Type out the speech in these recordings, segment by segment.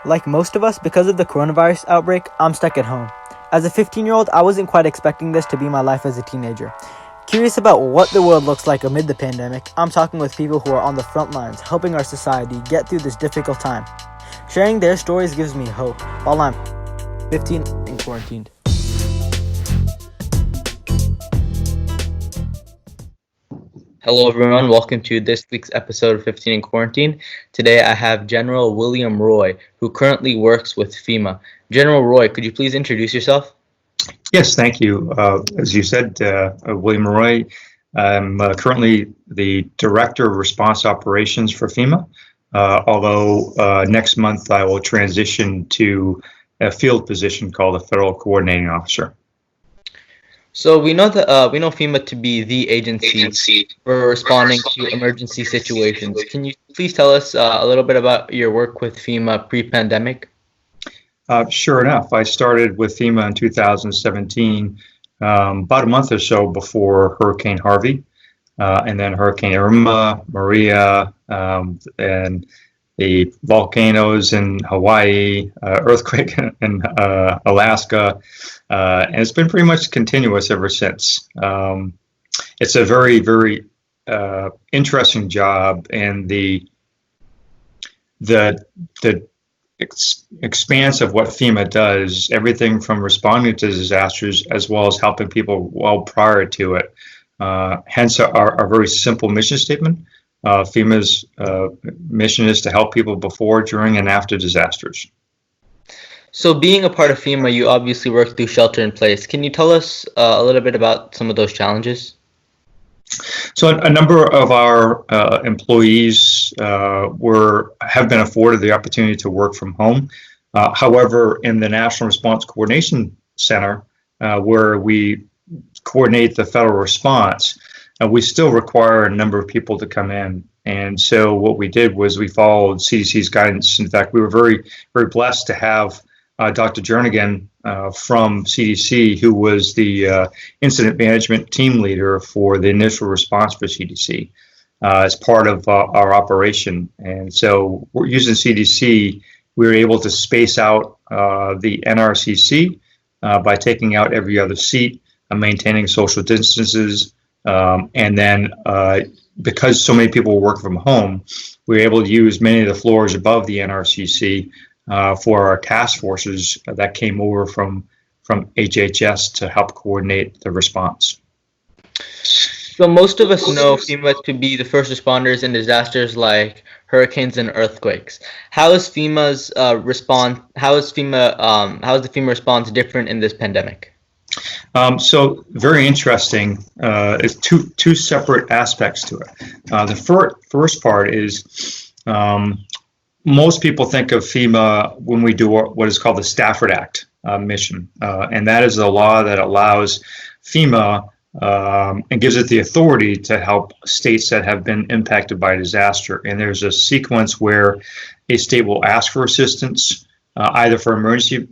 Like most of us, because of the coronavirus outbreak, I'm stuck at home. As a 15-year-old, I wasn't quite expecting this to be my life as a teenager. Curious about what the world looks like amid the pandemic, I'm talking with people who are on the front lines, helping our society get through this difficult time. Sharing their stories gives me hope, while I'm 15 and quarantined. Hello, everyone. Welcome to this week's episode of 15 in Quarantine. Today, I have General William Roy, who currently works with FEMA. General Roy, could you please introduce yourself? Yes, thank you. As you said, William Roy, I'm currently the Director of Response Operations for FEMA, although next month I will transition to a field position called a Federal Coordinating Officer. So we know FEMA to be the agency for responding to emergency situations. Can you please tell us a little bit about your work with FEMA pre-pandemic? Sure enough, I started with FEMA in 2017, about a month or so before Hurricane Harvey, and then Hurricane Irma, Maria, and the volcanoes in Hawaii, earthquake in Alaska, and it's been pretty much continuous ever since. It's a very, very interesting job, and the expanse of what FEMA does, everything from responding to disasters as well as helping people well prior to it. Hence our very simple mission statement. FEMA's mission is to help people before, during, and after disasters. So being a part of FEMA, you obviously work through shelter in place. Can you tell us a little bit about some of those challenges? So a number of our employees have been afforded the opportunity to work from home. However, in the National Response Coordination Center, where we coordinate the federal response, we still require a number of people to come in. And so what we did was we followed CDC's guidance. In fact, we were very, very blessed to have Dr. Jernigan from CDC, who was the incident management team leader for the initial response for CDC as part of our operation. And so we're using CDC, we were able to space out the NRCC by taking out every other seat, maintaining social distances, and then because so many people work from home, we were able to use many of the floors above the NRCC for our task forces that came over from HHS to help coordinate the response. So most of us know FEMA to be the first responders in disasters like hurricanes and earthquakes. How is FEMA's response? How is the FEMA response different in this pandemic? So very interesting. It's two separate aspects to it. The first part is most people think of FEMA when we do what is called the Stafford Act mission, and that is a law that allows FEMA and gives it the authority to help states that have been impacted by disaster. And there's a sequence where a state will ask for assistance, either for emergency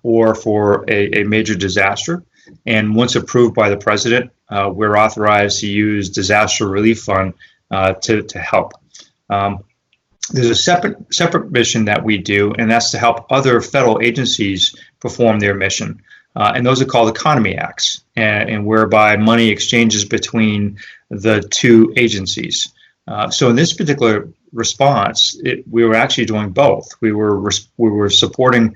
or for a major disaster. And once approved by the president, we're authorized to use disaster relief fund to help. There's a separate mission that we do, and that's to help other federal agencies perform their mission. And those are called economy acts, and whereby money exchanges between the two agencies. So in this particular response, we were actually doing both. We were supporting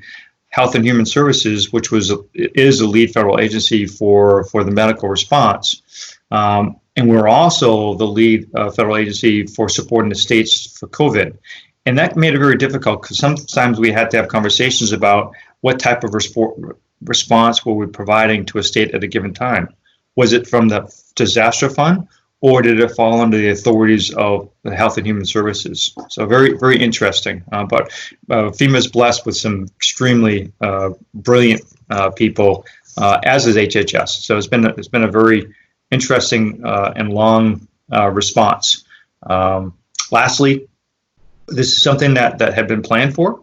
Health and Human Services, which is the lead federal agency for the medical response. And we're also the lead federal agency for supporting the states for COVID. And that made it very difficult because sometimes we had to have conversations about what type of response were we providing to a state at a given time. Was it from the disaster fund, or did it fall under the authorities of the Health and Human Services? So very, very interesting. But FEMA is blessed with some extremely brilliant people, as is HHS. So it's been a very interesting and long response. Lastly, this is something that had been planned for.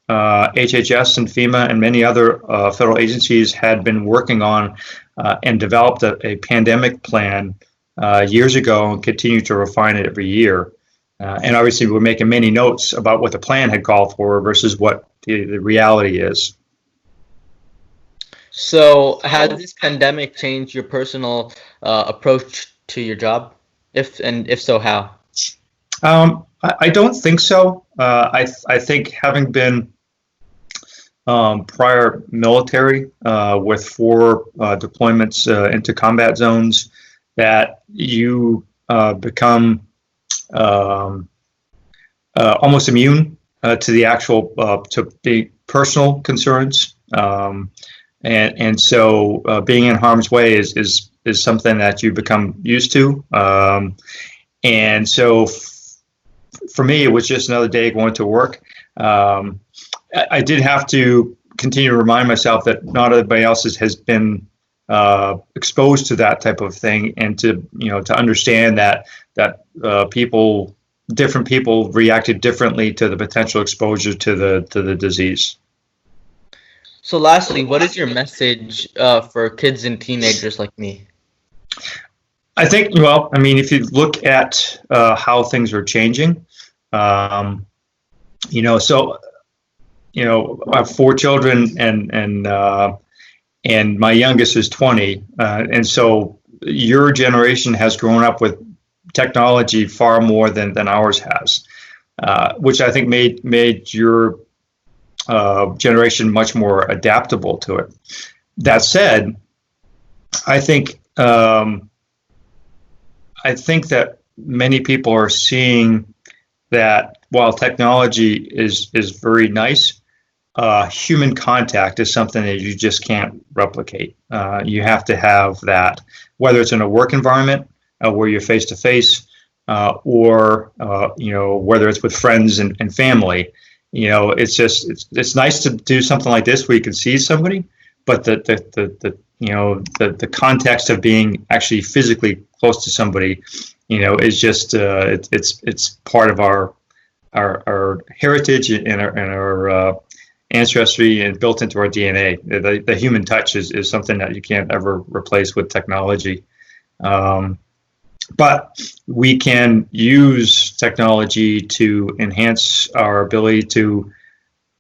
HHS and FEMA and many other federal agencies had been working on and developed a pandemic plan years ago and continue to refine it every year. And obviously, we're making many notes about what the plan had called for versus what the reality is. So, has this pandemic changed your personal approach to your job? If so, how? I don't think so. I think having been prior military with 4 deployments into combat zones, that you become almost immune to the actual to the personal concerns, and so being in harm's way is something that you become used to, and so for me, it was just another day going to work. I did have to continue to remind myself that not everybody else has been exposed to that type of thing, and to understand that different people reacted differently to the potential exposure to the disease. So, lastly, what is your message for kids and teenagers like me? I think, well, I mean, if you look at how things are changing, so I have 4 children, and my youngest is 20, and so your generation has grown up with technology far more than ours has, which I think made your generation much more adaptable to it. That said, I think that many people are seeing that while technology is very nice, human contact is something that you just can't replicate. You have to have that, whether it's in a work environment where you're face to face, or whether it's with friends and family. It's nice to do something like this where you can see somebody, but the context of being actually physically close to somebody, is just it's part of our heritage and our ancestry, and built into our DNA. The human touch is something that you can't ever replace with technology. But we can use technology to enhance our ability to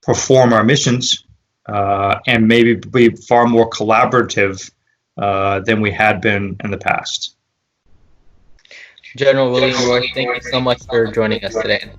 perform our missions, and maybe be far more collaborative than we had been in the past. General William Roy, thank you so much for joining us today.